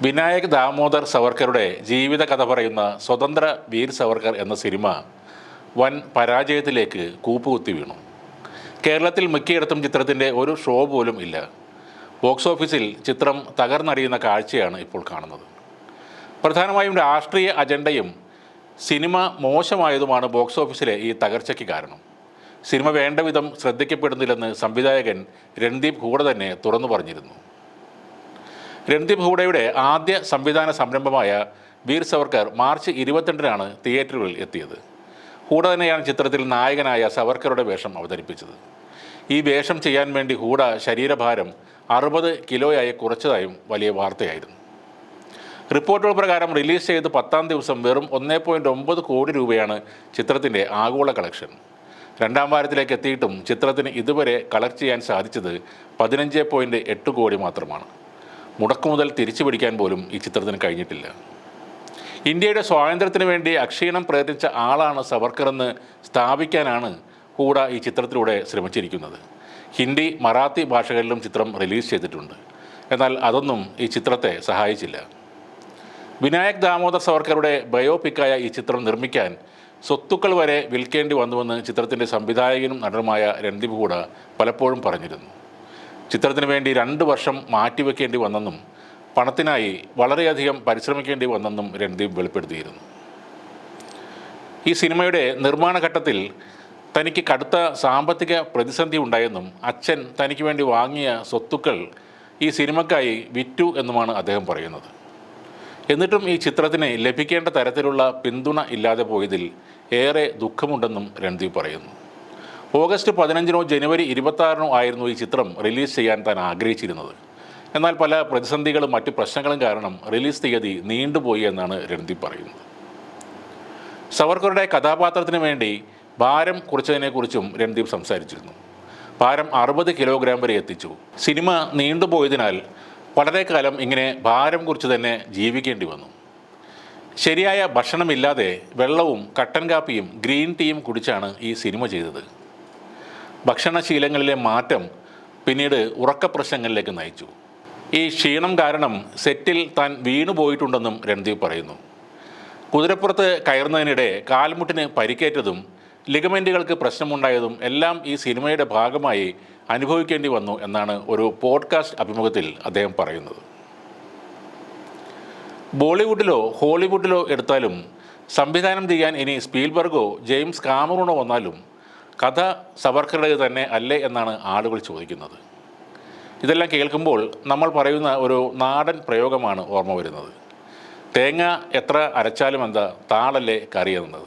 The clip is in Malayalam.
വിനായക് ദാമോദർ സവർക്കറുടെ ജീവിത കഥ പറയുന്ന സ്വതന്ത്ര വീർ സവർക്കർ എന്ന സിനിമ വൻ പരാജയത്തിലേക്ക് കൂപ്പുകുത്തി വീണു. കേരളത്തിൽ മിക്കയിടത്തും ചിത്രത്തിൻ്റെ ഒരു ഷോ പോലും ഇല്ല. ബോക്സ് ഓഫീസിൽ ചിത്രം തകർന്നടിയുന്ന കാഴ്ചയാണ് ഇപ്പോൾ കാണുന്നത്. പ്രധാനമായും രാഷ്ട്രീയ അജണ്ടയും സിനിമ മോശമായതുമാണ് ബോക്സ് ഓഫീസിലെ ഈ തകർച്ചയ്ക്ക് കാരണം. സിനിമ വേണ്ട വിധം ശ്രദ്ധിക്കപ്പെടുന്നില്ലെന്ന് സംവിധായകൻ രൺദീപ് ഹൂഡ തന്നെ തുറന്നു പറഞ്ഞിരുന്നു. രൺദീപ് ഹൂഡയുടെ ആദ്യ സംവിധാന സംരംഭമായ വീർ സവർക്കർ മാർച്ച് 22-നാണ് തിയേറ്ററുകളിൽ എത്തിയത്. ഹൂഡ തന്നെയാണ് ചിത്രത്തിൽ നായകനായ സവർക്കറുടെ വേഷം അവതരിപ്പിച്ചത്. ഈ വേഷം ചെയ്യാൻ വേണ്ടി ഹൂഡ ശരീരഭാരം 60 കിലോയായി കുറച്ചതായും വലിയ വാർത്തയായിരുന്നു. റിപ്പോർട്ടുകൾ പ്രകാരം റിലീസ് ചെയ്ത് 10-ാം ദിവസം വെറും 1.9 കോടി രൂപയാണ് ചിത്രത്തിൻ്റെ ആഗോള കളക്ഷൻ. 2-ാം വാരത്തിലേക്ക് എത്തിയിട്ടും ചിത്രത്തിന് ഇതുവരെ കളക്ട് ചെയ്യാൻ സാധിച്ചത് 15.8 കോടി മാത്രമാണ്. മുടക്കുമുതൽ തിരിച്ചു പിടിക്കാൻ പോലും ഈ ചിത്രത്തിന് കഴിഞ്ഞിട്ടില്ല. ഇന്ത്യയുടെ സ്വാതന്ത്ര്യത്തിന് വേണ്ടി അക്ഷീണം പ്രയത്നിച്ച ആളാണ് സവർക്കർ എന്ന് സ്ഥാപിക്കാനാണ് ഹൂഡ ഈ ചിത്രത്തിലൂടെ ശ്രമിച്ചിരിക്കുന്നത്. ഹിന്ദി, മറാത്തി ഭാഷകളിലും ചിത്രം റിലീസ് ചെയ്തിട്ടുണ്ട്. എന്നാൽ അതൊന്നും ഈ ചിത്രത്തെ സഹായിച്ചില്ല. വിനായക് ദാമോദർ സവർക്കറുടെ ബയോപിക്കായ ഈ ചിത്രം നിർമ്മിക്കാൻ സ്വത്തുക്കൾ വരെ വിൽക്കേണ്ടി വന്നുവെന്ന് ചിത്രത്തിൻ്റെ സംവിധായകനും നടനുമായ രൺദീപ് ഹൂഡ പലപ്പോഴും പറഞ്ഞിരുന്നു. ചിത്രത്തിന് വേണ്ടി 2 വർഷം മാറ്റിവെക്കേണ്ടി വന്നെന്നും പണത്തിനായി വളരെയധികം പരിശ്രമിക്കേണ്ടി വന്നെന്നും രൺദീപ് വെളിപ്പെടുത്തിയിരുന്നു. ഈ സിനിമയുടെ നിർമ്മാണ ഘട്ടത്തിൽ തനിക്ക് കടുത്ത സാമ്പത്തിക പ്രതിസന്ധി ഉണ്ടായെന്നും അച്ഛൻ തനിക്ക് വേണ്ടി വാങ്ങിയ സ്വത്തുക്കൾ ഈ സിനിമയ്ക്കായി വിറ്റു എന്നുമാണ് അദ്ദേഹം പറയുന്നത്. എന്നിട്ടും ഈ ചിത്രത്തിന് ലഭിക്കേണ്ട തരത്തിലുള്ള പിന്തുണ ഇല്ലാതെ പോയതിൽ ഏറെ ദുഃഖമുണ്ടെന്നും രൺദീപ് പറയുന്നു. ഓഗസ്റ്റ് 15-നോ ജനുവരി 26-നോ ആയിരുന്നു ഈ ചിത്രം റിലീസ് ചെയ്യാൻ താൻ ആഗ്രഹിച്ചിരുന്നത്. എന്നാൽ പല പ്രതിസന്ധികളും മറ്റ് പ്രശ്നങ്ങളും കാരണം റിലീസ് തീയതി നീണ്ടുപോയി എന്നാണ് രൺദീപ് പറയുന്നത്. സവർക്കറുടെ കഥാപാത്രത്തിന് വേണ്ടി ഭാരം കുറച്ചതിനെക്കുറിച്ചും രൺദീപ് സംസാരിച്ചിരുന്നു. ഭാരം 60 കിലോഗ്രാം വരെ എത്തിച്ചു. സിനിമ നീണ്ടുപോയതിനാൽ വളരെ കാലം ഇങ്ങനെ ഭാരം കുറിച്ച് തന്നെ ജീവിക്കേണ്ടി വന്നു. ശരിയായ ഭക്ഷണമില്ലാതെ വെള്ളവും കട്ടൻ കാപ്പിയും ഗ്രീൻ ടീയും കുടിച്ചാണ് ഈ സിനിമ ചെയ്തത്. ഭക്ഷണശീലങ്ങളിലെ മാറ്റം പിന്നീട് ഉറക്കപ്രശ്നങ്ങളിലേക്ക് നയിച്ചു. ഈ ക്ഷീണം കാരണം സെറ്റിൽ താൻ വീണുപോയിട്ടുണ്ടെന്നും രൺദീപ് പറയുന്നു. കുതിരപ്പുറത്ത് കയറുന്നതിനിടെ കാൽമുട്ടിന് പരിക്കേറ്റതും ലിഗമെൻറ്റുകൾക്ക് പ്രശ്നമുണ്ടായതും എല്ലാം ഈ സിനിമയുടെ ഭാഗമായി അനുഭവിക്കേണ്ടി വന്നു എന്നാണ് ഒരു പോഡ്കാസ്റ്റ് അഭിമുഖത്തിൽ അദ്ദേഹം പറയുന്നത്. ബോളിവുഡിലോ ഹോളിവുഡിലോ എടുത്താലും സംവിധാനം ചെയ്യാൻ ഇനി സ്പീൽബർഗോ ജെയിംസ് കാമറൂണോ വന്നാലും കഥ സവർക്കറുടെ തന്നെ അല്ലേ എന്നാണ് ആളുകൾ ചോദിക്കുന്നത്. ഇതെല്ലാം കേൾക്കുമ്പോൾ നമ്മൾ പറയുന്ന ഒരു നാടൻ പ്രയോഗമാണ് ഓർമ്മ വരുന്നത്. തേങ്ങ എത്ര അരച്ചാലും എന്താ, താളല്ലേ കറി എന്നത്.